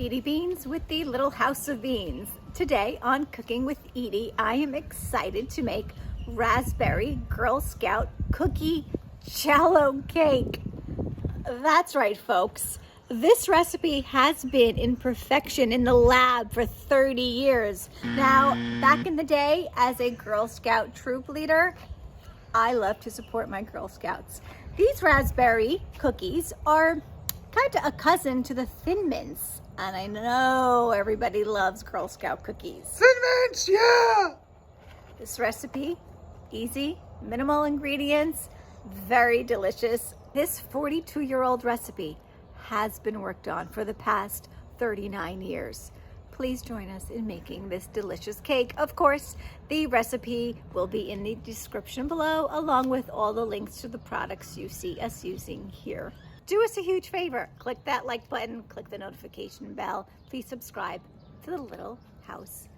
Edie Beans with the Little House of Beans. Today on Cooking with Edie, I am excited to make raspberry Girl Scout cookie Jello cake. That's right, folks. This recipe has been in perfection in the lab for 30 years. Now, back in the day, as a Girl Scout troop leader, I love to support my Girl Scouts. These raspberry cookies are kind of a cousin to the Thin Mints. And I know everybody loves Girl Scout cookies. Thin Mints, yeah! This recipe, easy, minimal ingredients, very delicious. This 42-year-old recipe has been worked on for the past 39 years. Please join us in making this delicious cake. Of course, the recipe will be in the description below, along with all the links to the products you see us using here. Do us a huge favor. Click that like button, click the notification bell. Please subscribe to the Little House